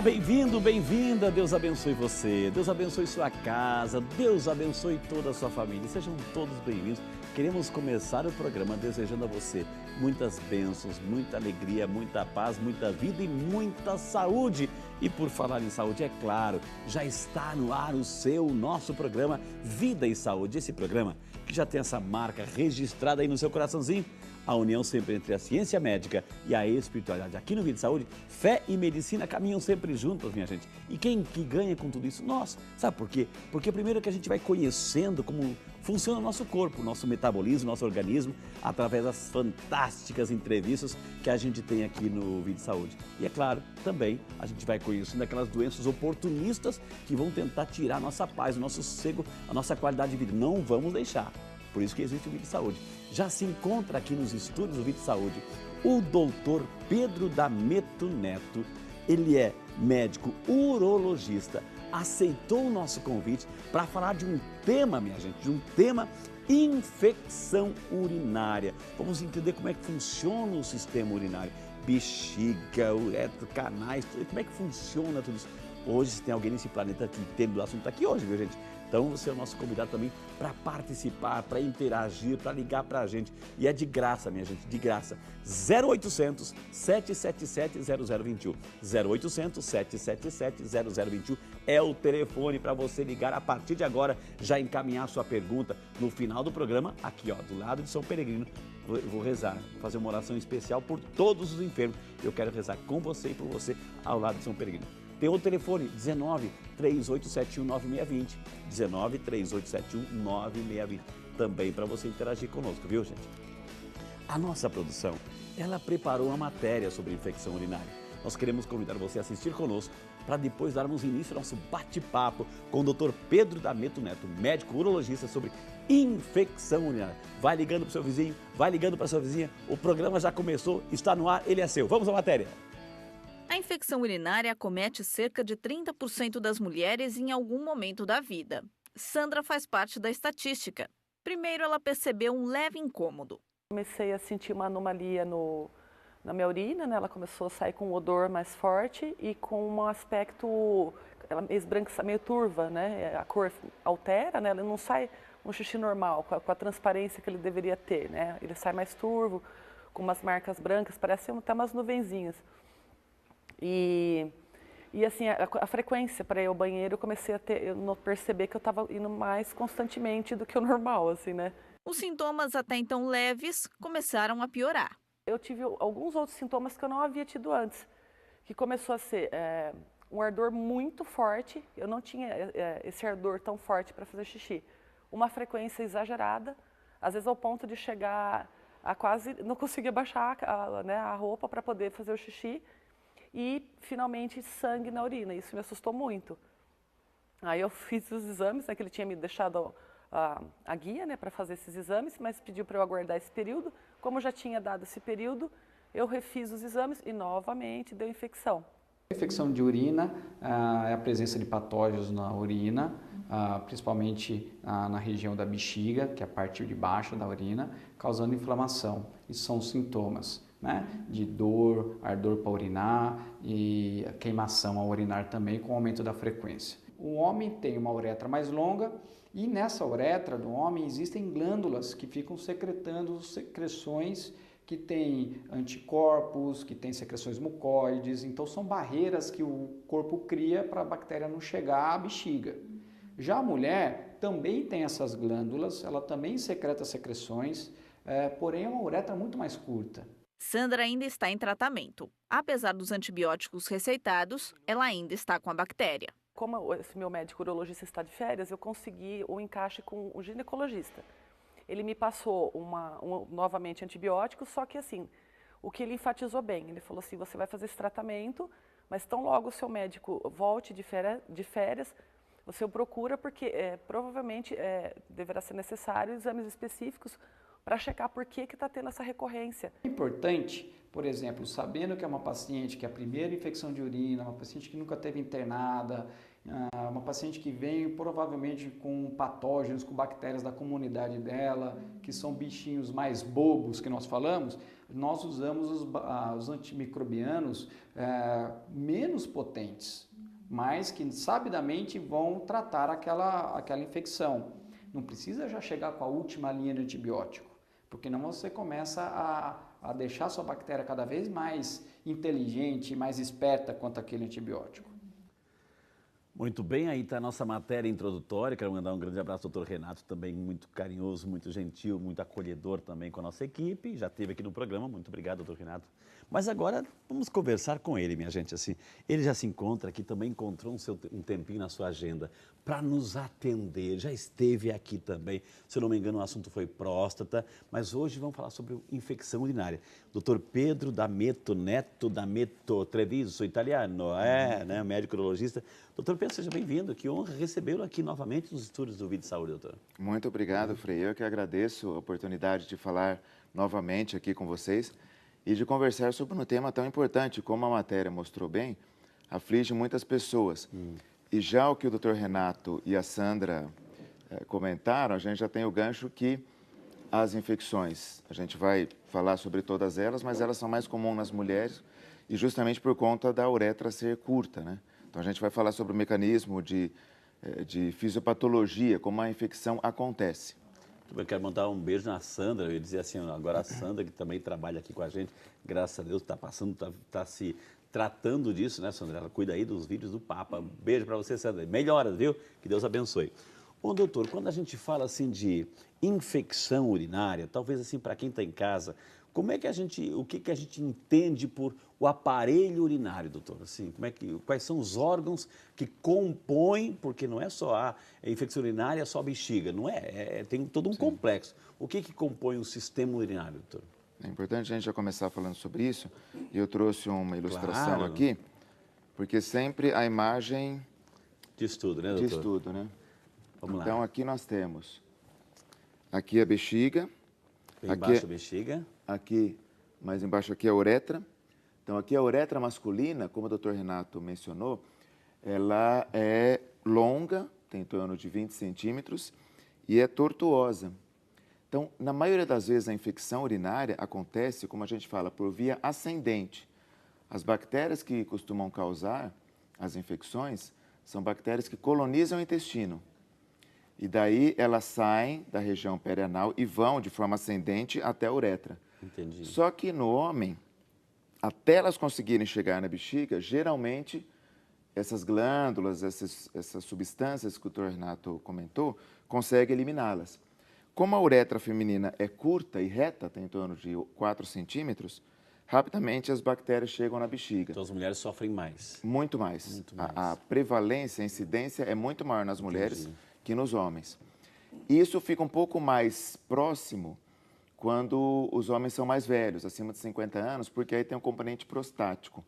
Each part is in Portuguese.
bem-vindo, bem-vinda. Deus abençoe você, Deus abençoe sua casa, Deus abençoe toda a sua família. Sejam todos bem-vindos. Queremos começar o programa desejando a você muitas bênçãos, muita alegria, muita paz, muita vida e muita saúde. E por falar em saúde, é claro, já está no ar o nosso programa Vida e Saúde. Esse programa que já tem essa marca registrada aí no seu coraçãozinho. A união sempre entre a ciência médica e a espiritualidade. Aqui no Vida e Saúde, fé e medicina caminham sempre juntos, minha gente. E quem que ganha com tudo isso? Nós. Sabe por quê? Porque primeiro que a gente vai conhecendo como funciona o nosso corpo, o nosso metabolismo, o nosso organismo, através das fantásticas entrevistas que a gente tem aqui no Vida e Saúde. E é claro, também a gente vai conhecendo aquelas doenças oportunistas que vão tentar tirar a nossa paz, o nosso sossego, a nossa qualidade de vida. Não vamos deixar. Por isso que existe o Vida e Saúde. Já se encontra aqui nos estúdios do Vida e Saúde o doutor Pedro D'Ameto Neto. Ele é médico urologista, aceitou o nosso convite para falar de um tema, minha gente, de um tema infecção urinária. Vamos entender como é que funciona o sistema urinário, bexiga, uretra, canais, como é que funciona tudo isso. Hoje, se tem alguém nesse planeta que entende do assunto, está aqui hoje, viu, gente? Então, você é o nosso convidado também para participar, para interagir, para ligar para a gente. E é de graça, minha gente, de graça. 0800 777 0021. 0800 777 0021 é o telefone para você ligar a partir de agora, já encaminhar sua pergunta no final do programa, aqui ó, do lado de São Peregrino. Eu vou rezar, fazer uma oração especial por todos os enfermos. Eu quero rezar com você e por você ao lado de São Peregrino. Tem o telefone 19 3871 9620, 19 3871 9620, também para você interagir conosco, viu, gente? A nossa produção, ela preparou uma matéria sobre infecção urinária. Nós queremos convidar você a assistir conosco para depois darmos início ao nosso bate-papo com o Dr. Pedro D'Ameto Neto, médico urologista, sobre infecção urinária. Vai ligando para o seu vizinho, vai ligando para a sua vizinha, o programa já começou, está no ar, ele é seu. Vamos à matéria. A infecção urinária acomete cerca de 30% das mulheres em algum momento da vida. Sandra faz parte da estatística. Primeiro, ela percebeu um leve incômodo. Comecei a sentir uma anomalia na minha urina, né? Ela começou a sair com um odor mais forte e com um aspecto, ela esbranquiça, meio turva, né? A cor altera, né? Ela não sai um xixi normal, com a transparência que ele deveria ter, né? Ele sai mais turvo, com umas marcas brancas, parecem até umas nuvenzinhas. E assim, a frequência para ir ao banheiro, eu comecei a perceber que eu estava indo mais constantemente do que o normal, assim, né? Os sintomas, até então leves, começaram a piorar. Eu tive alguns outros sintomas que eu não havia tido antes, que começou a ser um ardor muito forte, eu não tinha esse ardor tão forte para fazer xixi, uma frequência exagerada, às vezes ao ponto de chegar a quase não conseguir baixar a roupa para poder fazer o xixi. E, finalmente, sangue na urina. Isso me assustou muito. Aí eu fiz os exames, né, que ele tinha me deixado a guia, né, para fazer esses exames, mas pediu para eu aguardar esse período. Como eu já tinha dado esse período, eu refiz os exames e, novamente, deu infecção. A infecção de urina é a presença de patógenos na urina, principalmente na região da bexiga, que é a parte de baixo da urina, causando inflamação. Isso são os sintomas, né? De dor, ardor para urinar e queimação ao urinar também, com o aumento da frequência. O homem tem uma uretra mais longa e nessa uretra do homem existem glândulas que ficam secretando secreções que têm anticorpos, que têm secreções mucoides, então são barreiras que o corpo cria para a bactéria não chegar à bexiga. Já a mulher também tem essas glândulas, ela também secreta secreções, porém é uma uretra muito mais curta. Sandra ainda está em tratamento. Apesar dos antibióticos receitados, ela ainda está com a bactéria. Como esse meu médico urologista está de férias, eu consegui o encaixe com o ginecologista. Ele me passou novamente antibióticos, só que assim, o que ele enfatizou bem, ele falou assim, você vai fazer esse tratamento, mas tão logo o seu médico volte de férias, você o procura porque provavelmente deverá ser necessário exames específicos para checar por que está tendo essa recorrência. É importante, por exemplo, sabendo que é uma paciente que é a primeira infecção de urina, uma paciente que nunca teve internada, Uma paciente que vem provavelmente com patógenos, com bactérias da comunidade dela, que são bichinhos mais bobos que nós falamos, nós usamos os antimicrobianos menos potentes, mas que sabidamente vão tratar aquela infecção. Não precisa já chegar com a última linha de antibiótico, porque não você começa a deixar a sua bactéria cada vez mais inteligente, mais esperta quanto àquele antibiótico. Muito bem, aí está a nossa matéria introdutória. Quero mandar um grande abraço ao doutor Renato, também muito carinhoso, muito gentil, muito acolhedor também com a nossa equipe. Já esteve aqui no programa, muito obrigado, doutor Renato. Mas agora vamos conversar com ele, minha gente. Assim, ele já se encontra aqui, também encontrou um tempinho na sua agenda para nos atender. Já esteve aqui também. Se eu não me engano, o assunto foi próstata, mas hoje vamos falar sobre infecção urinária. Doutor Pedro Neto D'Ameto Treviso, sou italiano, né, médico urologista. Doutor Pedro, seja bem-vindo. Que honra recebê-lo aqui novamente nos estúdios do Vídeo Saúde, doutor. Muito obrigado, Frei. Eu que agradeço a oportunidade de falar novamente aqui com vocês e de conversar sobre um tema tão importante, como a matéria mostrou bem, aflige muitas pessoas. E já o que o Dr. Renato e a Sandra comentaram, a gente já tem o gancho que as infecções, a gente vai falar sobre todas elas, mas elas são mais comuns nas mulheres e justamente por conta da uretra ser curta, né? Então a gente vai falar sobre o mecanismo de fisiopatologia, como a infecção acontece. Eu quero mandar um beijo na Sandra. Eu ia dizer assim, agora a Sandra, que também trabalha aqui com a gente, graças a Deus, está passando, está se tratando disso, né, Sandra? Ela cuida aí dos vídeos do Papa. Um beijo para você, Sandra. Melhoras, viu? Que Deus abençoe. Bom, doutor, quando a gente fala assim de infecção urinária, talvez assim para quem está em casa, o que a gente entende por o aparelho urinário, doutor? Assim, quais são os órgãos que compõem, porque não é só a infecção urinária, é só a bexiga, não é? Tem todo um complexo. O que compõe o sistema urinário, doutor? É importante a gente já começar falando sobre isso. Eu trouxe uma ilustração aqui, porque sempre a imagem de estudo, né, doutor? De estudo, né? Vamos lá. Então aqui nós temos aqui a bexiga. Bem embaixo a bexiga. Aqui, mais embaixo aqui a uretra. Então aqui a uretra masculina, como o Dr. Renato mencionou, ela é longa, tem em torno de 20 centímetros e é tortuosa. Então, na maioria das vezes a infecção urinária acontece, como a gente fala, por via ascendente. As bactérias que costumam causar as infecções são bactérias que colonizam o intestino. E daí elas saem da região perianal e vão de forma ascendente até a uretra. Entendi. Só que no homem, até elas conseguirem chegar na bexiga, geralmente essas glândulas, essas substâncias que o Dr. Renato comentou, conseguem eliminá-las. Como a uretra feminina é curta e reta, tem em torno de 4 centímetros, rapidamente as bactérias chegam na bexiga. Então as mulheres sofrem mais. Muito mais. Muito mais. A prevalência, a incidência é muito maior nas mulheres que nos homens. Isso fica um pouco mais próximo quando os homens são mais velhos, acima de 50 anos, porque aí tem um componente prostático.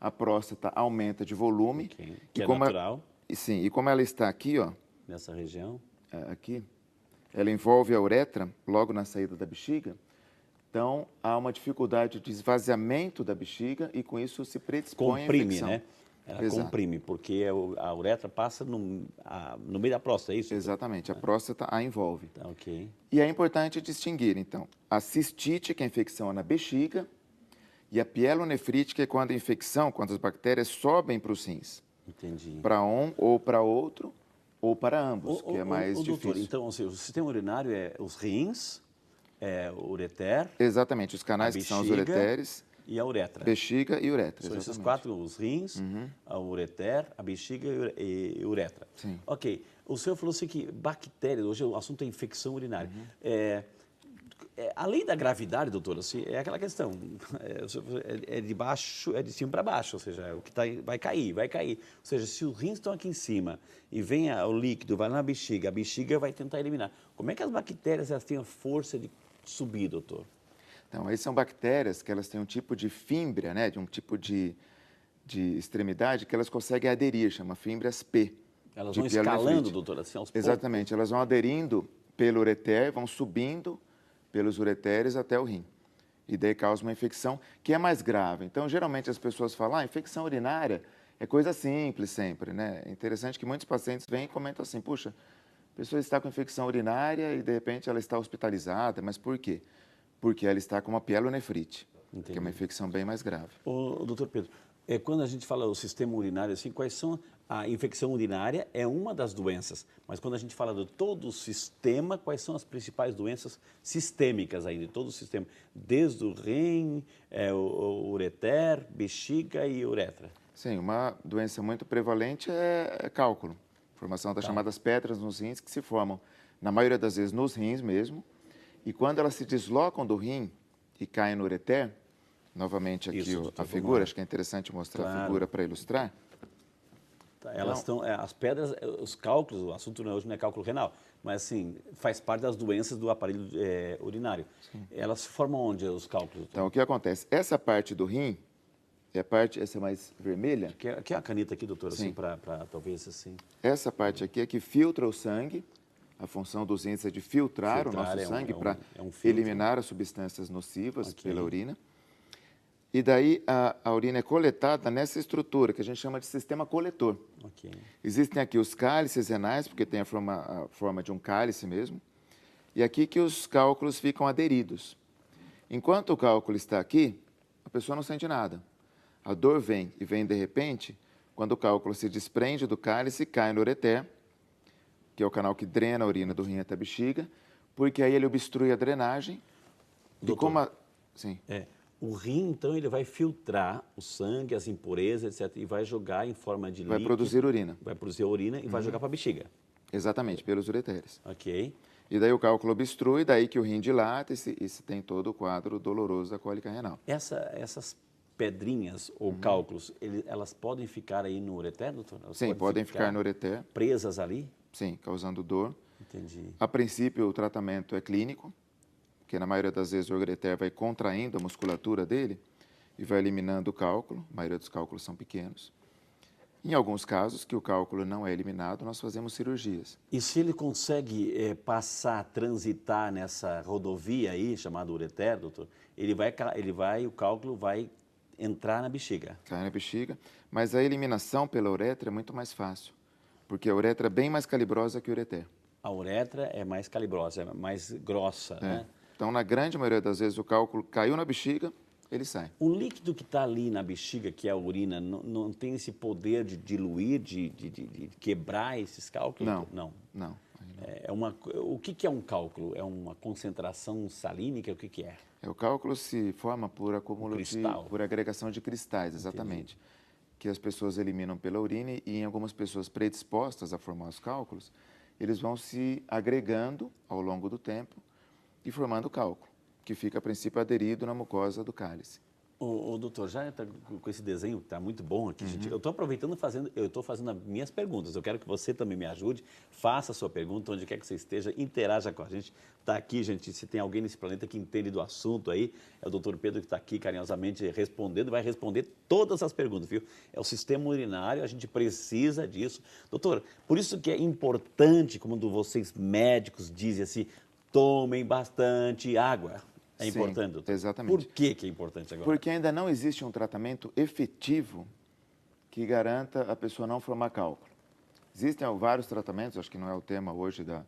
A próstata aumenta de volume. Que é natural. Sim, e como ela está aqui, ó. Nessa região. Aqui. Ela envolve a uretra logo na saída da bexiga. Então, há uma dificuldade de esvaziamento da bexiga e com isso se predispõe à infecção. Né? Ela comprime, porque a uretra passa no meio da próstata, é isso? Exatamente, a próstata a envolve. Tá, ok. E é importante distinguir, então, a cistite, que é a infecção na bexiga, e a pielonefrite, que é quando a infecção, quando as bactérias sobem para os rins. Entendi. Para um ou para outro, ou para ambos, que é mais difícil. Doutor, então, ou seja, o sistema urinário é os rins, o ureter... Exatamente, os canais que são os ureteres... E a uretra. Bexiga e uretra, São exatamente. esses quatro, os rins, a ureter, a bexiga e uretra. Sim. Ok. O senhor falou assim que bactérias, hoje o assunto é infecção urinária. Além da gravidade, doutor, assim, é aquela questão, é de baixo, é de cima para baixo, ou seja, o que vai cair. Ou seja, se os rins estão aqui em cima e vem o líquido, vai na bexiga, a bexiga vai tentar eliminar. Como é que as bactérias elas têm a força de subir, doutor? Então, aí são bactérias que elas têm um tipo de fímbria, né, de um tipo de extremidade que elas conseguem aderir, chama fímbrias P. Elas vão escalando, doutor, assim, aos poucos? Exatamente, elas vão aderindo pelo ureter, vão subindo pelos ureteres até o rim. E daí causa uma infecção que é mais grave. Então, geralmente as pessoas falam, infecção urinária é coisa simples sempre, né? É interessante que muitos pacientes vêm e comentam assim, puxa, a pessoa está com infecção urinária e de repente ela está hospitalizada, mas por quê? Porque ela está com uma pielonefrite, que é uma infecção bem mais grave. Ô, doutor Pedro, quando a gente fala do sistema urinário, assim, quais são... A infecção urinária é uma das doenças, mas quando a gente fala de todo o sistema, quais são as principais doenças sistêmicas aí, de todo o sistema? Desde o rim, o ureter, bexiga e uretra. Sim, uma doença muito prevalente é cálculo. Formação das chamadas pedras nos rins que se formam, na maioria das vezes, nos rins mesmo. E quando elas se deslocam do rim e caem no ureter, novamente aqui Isso, a figura, acho que é interessante mostrar a figura para ilustrar. Tá, elas estão, as pedras, os cálculos, o assunto hoje não é cálculo renal, mas assim, faz parte das doenças do aparelho urinário. Sim. Elas se formam onde, os cálculos? Então, o que acontece? Essa parte do rim, essa mais vermelha... Que é a caneta aqui, doutor, assim, para talvez assim... Essa parte aqui é que filtra o sangue. A função dos rins é de filtrar o nosso sangue para eliminar as substâncias nocivas pela urina. E daí a urina é coletada nessa estrutura que a gente chama de sistema coletor. Existem aqui os cálices renais, porque tem a forma de um cálice mesmo. E aqui que os cálculos ficam aderidos. Enquanto o cálculo está aqui, a pessoa não sente nada. A dor vem e vem de repente, quando o cálculo se desprende do cálice e cai no ureter, que é o canal que drena a urina do rim até a bexiga, porque aí ele obstrui a drenagem. Doutor, Sim. O rim, então, ele vai filtrar o sangue, as impurezas, etc., e vai jogar em forma de líquido. Vai produzir urina. Vai produzir a urina e vai jogar para a bexiga. Exatamente, pelos ureteres. Ok. E daí o cálculo obstrui, daí que o rim dilata e se tem todo o quadro doloroso da cólica renal. Essas pedrinhas ou cálculos, elas podem ficar aí no ureter, doutor? Sim, podem ficar no ureter. Presas ali? Sim, causando dor. Entendi. A princípio, o tratamento é clínico, porque na maioria das vezes o ureter vai contraindo a musculatura dele e vai eliminando o cálculo. A maioria dos cálculos são pequenos. Em alguns casos, que o cálculo não é eliminado, nós fazemos cirurgias. E se ele consegue transitar nessa rodovia aí, chamada ureter, doutor, o cálculo vai entrar na bexiga. Cai na bexiga, mas a eliminação pela uretra é muito mais fácil, porque a uretra é bem mais calibrosa que o ureter. A uretra é mais calibrosa, é mais grossa, né? Então, na grande maioria das vezes, o cálculo caiu na bexiga, ele sai. O líquido que está ali na bexiga, que é a urina, não tem esse poder de diluir, de quebrar esses cálculos? Não. O que é um cálculo? É uma concentração salínica? O que é? O cálculo se forma por acúmulo por agregação de cristais, exatamente. Entendi. Que as pessoas eliminam pela urina e em algumas pessoas predispostas a formar os cálculos, eles vão se agregando ao longo do tempo e formando o cálculo, que fica a princípio aderido na mucosa do cálice. O doutor, já está com esse desenho, está muito bom aqui, gente. Eu estou aproveitando eu estou fazendo as minhas perguntas. Eu quero que você também me ajude, faça a sua pergunta, onde quer que você esteja, interaja com a gente. Está aqui, gente, se tem alguém nesse planeta que entende do assunto aí, é o doutor Pedro que está aqui carinhosamente respondendo, vai responder todas as perguntas, viu? É o sistema urinário, a gente precisa disso. Doutor, por isso que é importante, como vocês médicos dizem assim, tomem bastante água. É importante, doutor? Exatamente. Por que é importante agora? Porque ainda não existe um tratamento efetivo que garanta a pessoa não formar cálculo. Existem vários tratamentos, acho que não é o tema hoje da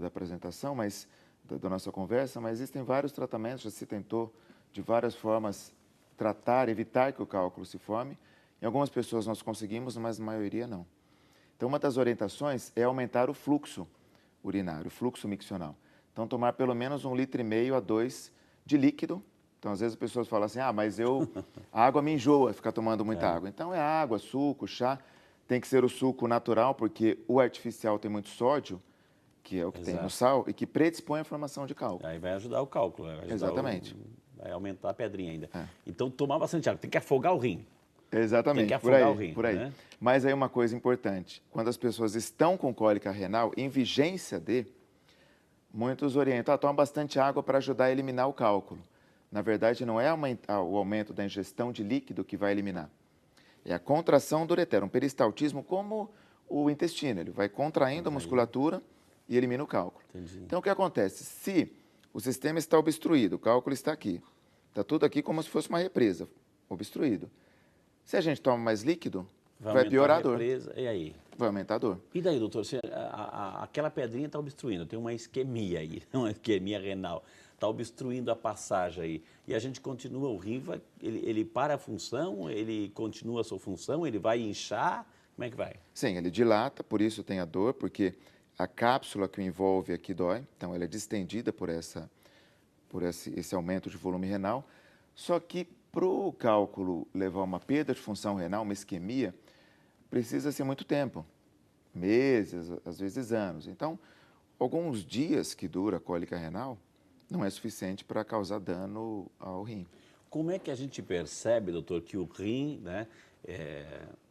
apresentação, mas da nossa conversa, mas existem vários tratamentos, já se tentou de várias formas tratar, evitar que o cálculo se forme. Em algumas pessoas nós conseguimos, mas na maioria não. Então, uma das orientações é aumentar o fluxo urinário, o fluxo miccional. Então, tomar pelo menos 1,5 litro a 2 de líquido. Então, às vezes as pessoas falam assim, mas a água me enjoa ficar tomando muita água. Então, é água, suco, chá. Tem que ser o suco natural, porque o artificial tem muito sódio, que é o que tem no sal, e que predispõe à formação de cálculo. Aí vai ajudar o cálculo. Vai ajudar Exatamente. Vai aumentar a pedrinha ainda. Então, tomar bastante água. Tem que afogar o rim. Exatamente, tem que afogar o rim, por aí. Né? Mas aí uma coisa importante, quando as pessoas estão com cólica renal, em vigência muitos orientam, toma bastante água para ajudar a eliminar o cálculo. Na verdade, não é o aumento da ingestão de líquido que vai eliminar. É a contração do ureter, um peristaltismo como o intestino. Ele vai contraindo a musculatura e elimina o cálculo. Entendi. Então, o que acontece? Se o sistema está obstruído, o cálculo está aqui, está tudo aqui como se fosse uma represa, obstruído. Se a gente toma mais líquido, vai piorar a dor. E aí? Vai aumentar a dor. E daí, doutor, se aquela pedrinha está obstruindo, tem uma isquemia aí, uma isquemia renal, está obstruindo a passagem aí, e a gente continua, o rim, ele para a função, ele continua a sua função, ele vai inchar, como é que vai? Sim, ele dilata, por isso tem a dor, porque a cápsula que o envolve aqui dói, então ela é distendida por esse aumento de volume renal, só que para o cálculo levar a uma perda de função renal, uma isquemia, precisa ser muito tempo, meses, às vezes anos. Então, alguns dias que dura a cólica renal não é suficiente para causar dano ao rim. Como é que a gente percebe, doutor, que o rim, né,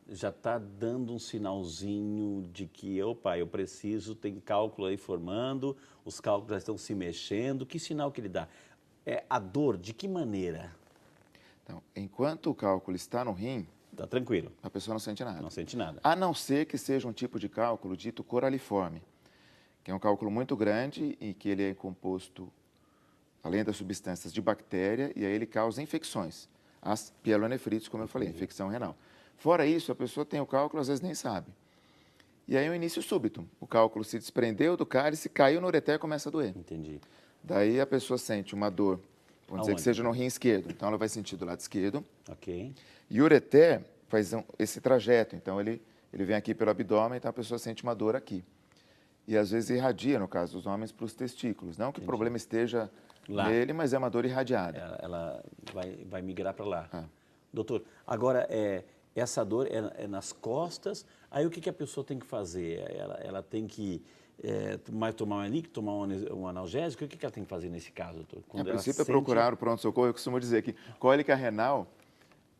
já está dando um sinalzinho de que, opa, eu preciso, tem cálculo aí formando, os cálculos já estão se mexendo, que sinal que ele dá? A dor, de que maneira? Então, enquanto o cálculo está no rim, Está tranquilo. a pessoa não sente nada. Não sente nada. A não ser que seja um tipo de cálculo dito coraliforme, que é um cálculo muito grande e que ele é composto, além das substâncias, de bactéria, e aí ele causa infecções. As pielonefrites, como eu falei, infecção renal. Fora isso, a pessoa tem o cálculo, às vezes nem sabe. E aí é um início súbito. O cálculo se desprendeu do cálice, caiu no ureter e começa a doer. Entendi. Daí a pessoa sente uma dor, vamos dizer que seja no rim esquerdo. Então ela vai sentir do lado esquerdo. Ok. E o ureter faz esse trajeto. Então ele vem aqui pelo abdômen, então a pessoa sente uma dor aqui. E às vezes irradia, no caso dos homens, para os testículos. Não que o problema esteja lá nele, mas é uma dor irradiada. Ela vai migrar para lá. Ah. Doutor, agora, essa dor é nas costas, aí o que a pessoa tem que fazer? Ela tem que tomar um líquido, tomar um analgésico? O que ela tem que fazer nesse caso, doutor? A princípio é procurar o pronto-socorro. Eu costumo dizer que cólica renal,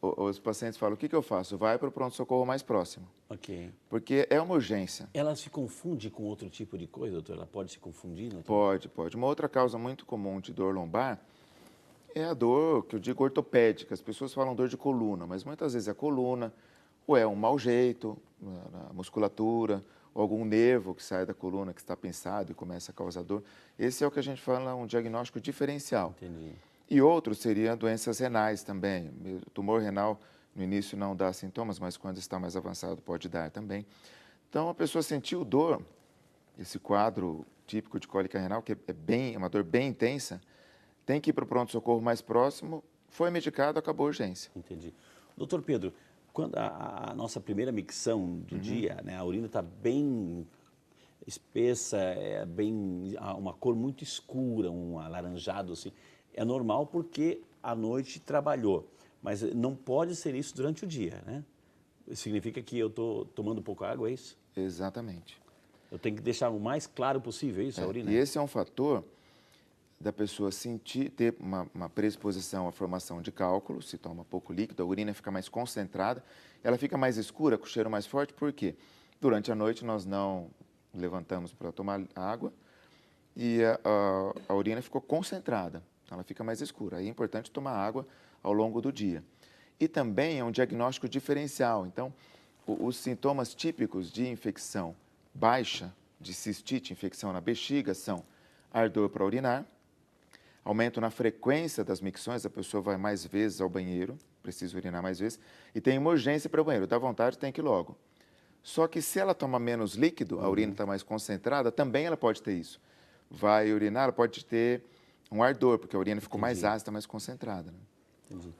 os pacientes falam, o que eu faço? Vai para o pronto-socorro mais próximo. Ok. Porque é uma urgência. Ela se confunde com outro tipo de coisa, doutor? Ela pode se confundir? Doutor? Pode. Uma outra causa muito comum de dor lombar é a dor, que eu digo ortopédica. As pessoas falam dor de coluna, mas muitas vezes é coluna, ou é um mau jeito na musculatura, ou algum nervo que sai da coluna, que está pensado e começa a causar dor. Esse é o que a gente fala um diagnóstico diferencial. Entendi. E outro seria doenças renais também. O tumor renal, no início, não dá sintomas, mas quando está mais avançado pode dar também. Então, a pessoa sentiu dor, esse quadro típico de cólica renal, que é uma dor bem intensa, tem que ir para o pronto-socorro mais próximo, foi medicado, acabou a urgência. Entendi. Doutor Pedro, quando a nossa primeira micção do dia, né, a urina está bem espessa, uma cor muito escura, um alaranjado assim, é normal porque à noite trabalhou, mas não pode ser isso durante o dia, né? Significa que eu estou tomando pouca água, é isso? Exatamente. Eu tenho que deixar o mais claro possível, é isso, a urina? E esse é um fator da pessoa ter uma predisposição à formação de cálculo, se toma pouco líquido, a urina fica mais concentrada, ela fica mais escura, com cheiro mais forte, por quê? Durante a noite nós não levantamos para tomar água e a urina ficou concentrada, ela fica mais escura. Aí é importante tomar água ao longo do dia. E também é um diagnóstico diferencial, então os sintomas típicos de infecção baixa, de cistite, infecção na bexiga, são ardor para urinar, aumento na frequência das micções, a pessoa vai mais vezes ao banheiro, precisa urinar mais vezes, e tem uma urgência para o banheiro, dá vontade, tem que ir logo. Só que se ela toma menos líquido, a urina está mais concentrada, também ela pode ter isso. Vai urinar, ela pode ter um ardor, porque a urina ficou mais ácida, mais concentrada. Né? Entendi.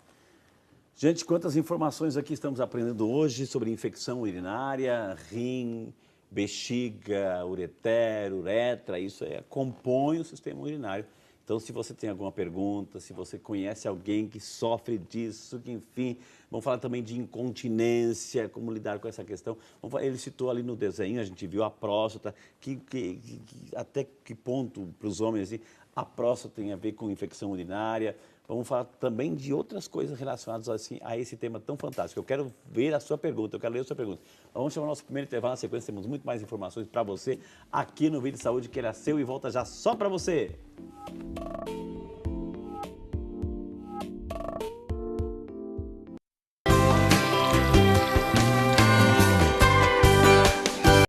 Gente, quantas informações aqui estamos aprendendo hoje sobre infecção urinária, rim, bexiga, ureter, uretra, isso compõe o sistema urinário. Então, se você tem alguma pergunta, se você conhece alguém que sofre disso, que enfim, vamos falar também de incontinência, como lidar com essa questão. Ele citou ali no desenho, a gente viu a próstata, até que ponto para os homens assim, a próstata tem a ver com infecção urinária. Vamos falar também de outras coisas relacionadas assim, a esse tema tão fantástico. Eu quero ver a sua pergunta, eu quero ler a sua pergunta. Vamos chamar o nosso primeiro intervalo, na sequência temos muito mais informações para você aqui no Vídeo de Saúde, que ele é seu e volta já só para você.